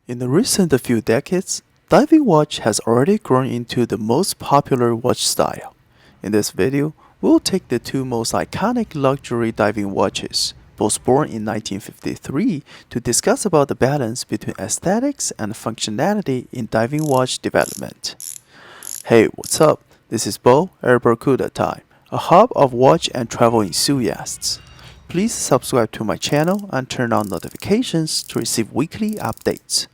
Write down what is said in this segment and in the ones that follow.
In the recent few decades, diving watch has already grown into the most popular watch style. In this video, we'll take the two most iconic luxury diving watches, both born in 1953, to discuss about the balance between aesthetics and functionality in diving watch development. Hey, what's up? This is Bo at BarakudaTime, a hub of watch and travel enthusiasts. Please subscribe to my channel and turn on notifications to receive weekly updates.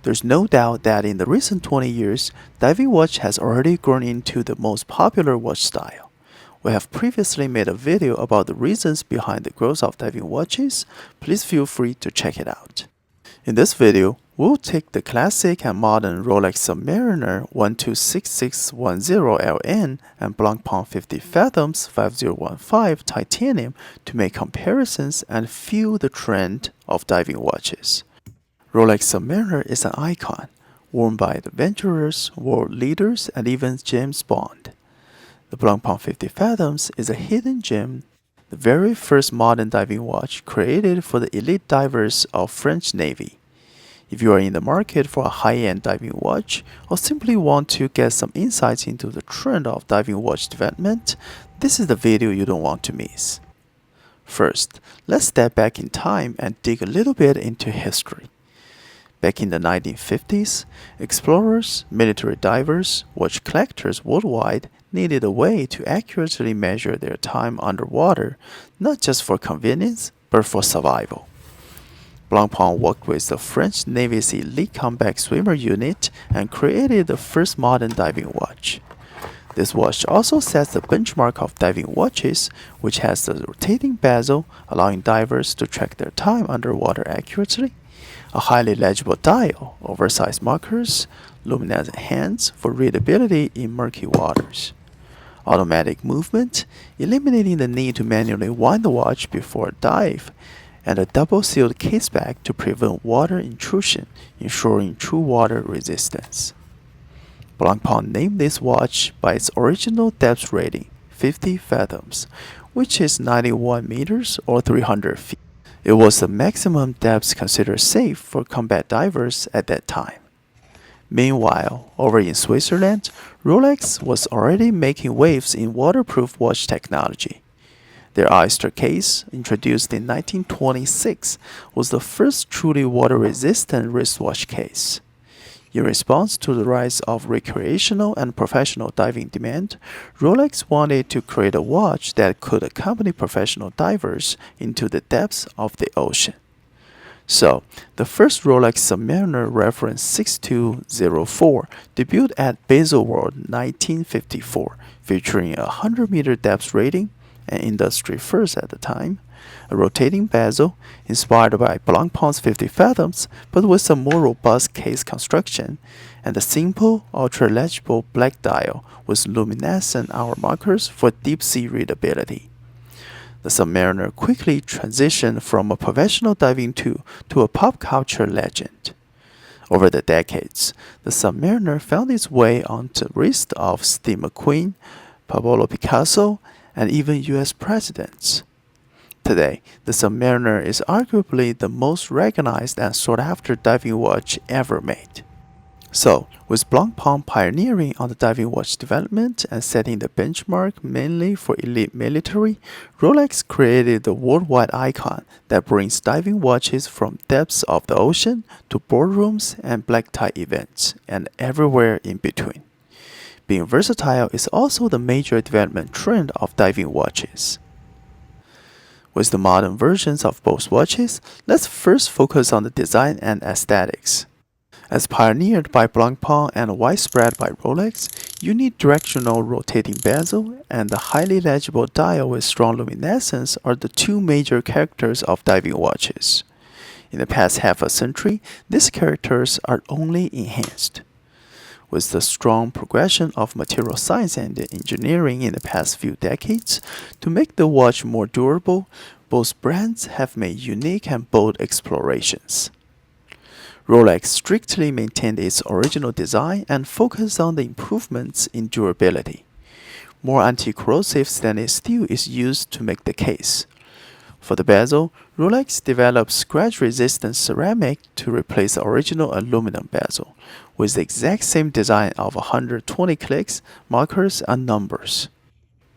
There's no doubt that in the recent 20 years, diving watch has already grown into the most popular watch style. We have previously made a video about the reasons behind the growth of diving watches. Please feel free to check it out. In this video, we'll take the classic and modern Rolex Submariner 126610LN and Blancpain 50 Fathoms 5015 titanium to make comparisons and feel the trend of diving watches. Rolex Submariner is an icon, worn by adventurers, world leaders, and even James Bond. The Blancpain 50 Fathoms is a hidden gem, the very first modern diving watch created for the elite divers of French Navy. If you are in the market for a high-end diving watch, or simply want to get some insights into the trend of diving watch development, this is the video you don't want to miss. First, let's step back in time and dig a little bit into history. Back in the 1950s, explorers, military divers, watch collectors worldwide needed a way to accurately measure their time underwater, not just for convenience, but for survival. Blancpain worked with the French Navy's elite combat swimmer unit and created the first modern diving watch. This watch also sets the benchmark of diving watches, which has the rotating bezel, allowing divers to track their time underwater accurately, a highly legible dial, oversized markers, luminescent hands for readability in murky waters, automatic movement, eliminating the need to manually wind the watch before a dive, and a double-sealed caseback to prevent water intrusion, ensuring true water resistance. Blancpain named this watch by its original depth rating, 50 fathoms, which is 91 meters or 300 feet. It was the maximum depth considered safe for combat divers at that time. Meanwhile, over in Switzerland, Rolex was already making waves in waterproof watch technology. Their Oyster case, introduced in 1926, was the first truly water-resistant wristwatch case. In response to the rise of recreational and professional diving demand, Rolex wanted to create a watch that could accompany professional divers into the depths of the ocean. So, the first Rolex Submariner reference 6204 debuted at Baselworld 1954, featuring a 100-meter depth rating, an industry first at the time, a rotating bezel inspired by Blancpain's 50 Fathoms but with a more robust case construction, and a simple, ultra-legible black dial with luminescent hour markers for deep-sea readability. The Submariner quickly transitioned from a professional diving tool to a pop culture legend. Over the decades, the Submariner found its way onto the wrists of Steve McQueen, Pablo Picasso, and even US presidents. Today, the Submariner is arguably the most recognized and sought-after diving watch ever made. So, with Blancpain pioneering on the diving watch development and setting the benchmark mainly for elite military, Rolex created the worldwide icon that brings diving watches from depths of the ocean to boardrooms and black tie events, and everywhere in between. Being versatile is also the major development trend of diving watches. With the modern versions of both watches, let's first focus on the design and aesthetics. As pioneered by Blancpain and widespread by Rolex, unidirectional rotating bezel and the highly legible dial with strong luminescence are the two major characters of diving watches. In the past half a century, these characters are only enhanced. With the strong progression of material science and engineering in the past few decades, to make the watch more durable, both brands have made unique and bold explorations. Rolex strictly maintained its original design and focused on the improvements in durability. More anti-corrosive stainless steel is used to make the case, For the bezel, Rolex developed scratch-resistant ceramic to replace the original aluminum bezel, with the exact same design of 120 clicks, markers, and numbers.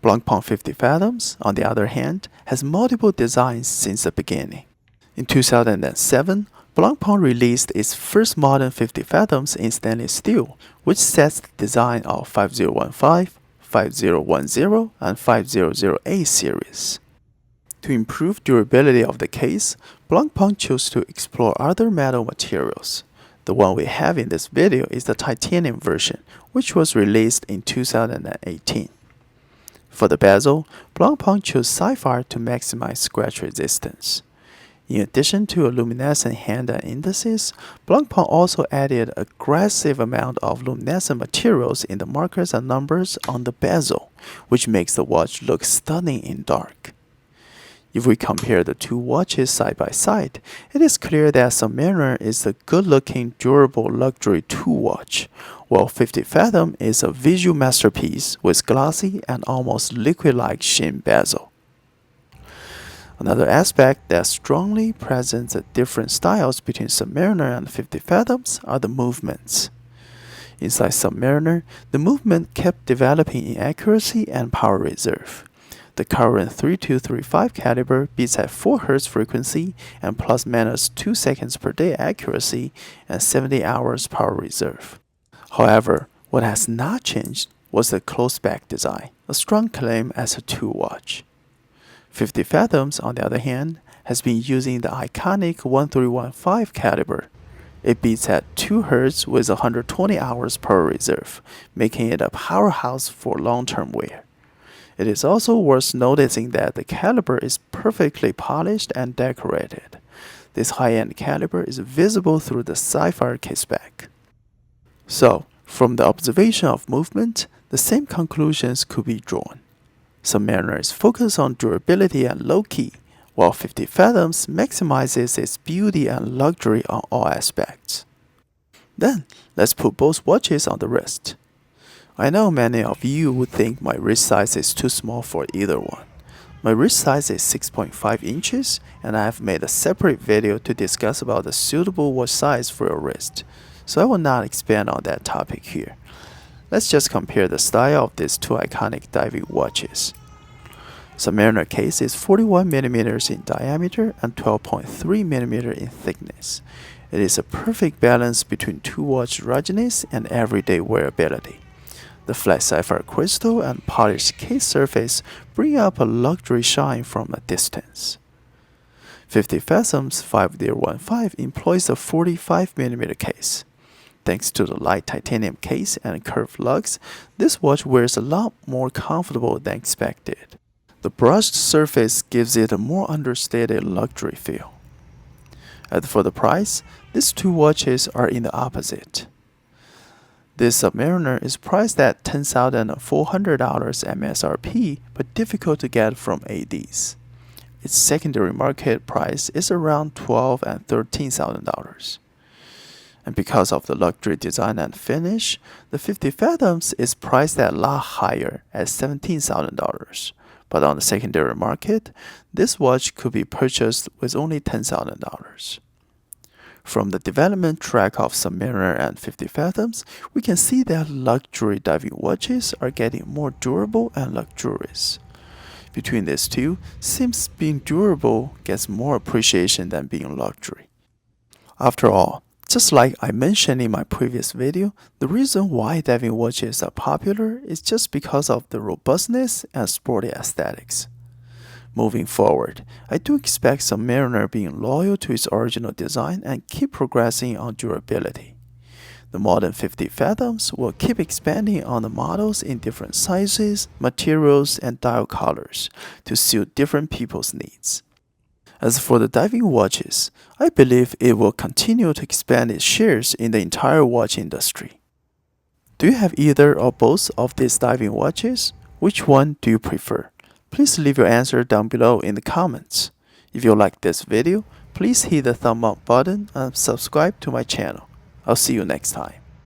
Blancpain 50 Fathoms, on the other hand, has multiple designs since the beginning. In 2007, Blancpain released its first modern 50 Fathoms in stainless steel, which sets the design of 5015, 5010, and 5008 series. To improve durability of the case, Blancpain chose to explore other metal materials. The one we have in this video is the titanium version, which was released in 2018. For the bezel, Blancpain chose sapphire to maximize scratch resistance. In addition to a luminescent hand and indices, Blancpain also added an aggressive amount of luminescent materials in the markers and numbers on the bezel, which makes the watch look stunning in dark. If we compare the two watches side by side, it is clear that Submariner is a good-looking, durable luxury tool watch, while 50 Fathom is a visual masterpiece with glossy and almost liquid-like sheen bezel. Another aspect that strongly presents the different styles between Submariner and 50 Fathoms are the movements. Inside Submariner, the movement kept developing in accuracy and power reserve. The current 3235 caliber beats at 4 Hz frequency and plus-minus 2 seconds per day accuracy and 70 hours power reserve. However, what has not changed was the close-back design, a strong claim as a tool watch. 50 Fathoms, on the other hand, has been using the iconic 1315 caliber. It beats at 2 Hz with 120 hours power reserve, making it a powerhouse for long-term wear. It is also worth noticing that the caliber is perfectly polished and decorated. This high-end caliber is visible through the sapphire caseback. So, from the observation of movement, the same conclusions could be drawn. Submariner is focused on durability and low-key, while 50 Fathoms maximizes its beauty and luxury on all aspects. Then, let's put both watches on the wrist. I know many of you would think my wrist size is too small for either one. My wrist size is 6.5 inches, and I have made a separate video to discuss about the suitable watch size for your wrist, so I will not expand on that topic here. Let's just compare the style of these two iconic diving watches. Submariner case is 41mm in diameter and 12.3mm in thickness. It is a perfect balance between tool watch ruggedness and everyday wearability. The flat sapphire crystal and polished case surface bring up a luxury shine from a distance. 50 Fathoms 5015 employs a 45mm case. Thanks to the light titanium case and curved lugs, this watch wears a lot more comfortable than expected. The brushed surface gives it a more understated luxury feel. As for the price, these two watches are in the opposite. This Submariner is priced at $10,400 MSRP, but difficult to get from ADs. Its secondary market price is around $12,000 and $13,000. And because of the luxury design and finish, the 50 Fathoms is priced at a lot higher at $17,000. But on the secondary market, this watch could be purchased with only $10,000. From the development track of Submariner and 50 Fathoms, we can see that luxury diving watches are getting more durable and luxurious. Between these two, seems being durable gets more appreciation than being luxury. After all, just like I mentioned in my previous video, the reason why diving watches are popular is just because of the robustness and sporty aesthetics. Moving forward, I do expect Submariner being loyal to its original design and keep progressing on durability. The modern 50 Fathoms will keep expanding on the models in different sizes, materials, and dial colors to suit different people's needs. As for the diving watches, I believe it will continue to expand its shares in the entire watch industry. Do you have either or both of these diving watches? Which one do you prefer? Please leave your answer down below in the comments. If you like this video, please hit the thumb up button and subscribe to my channel. I'll see you next time.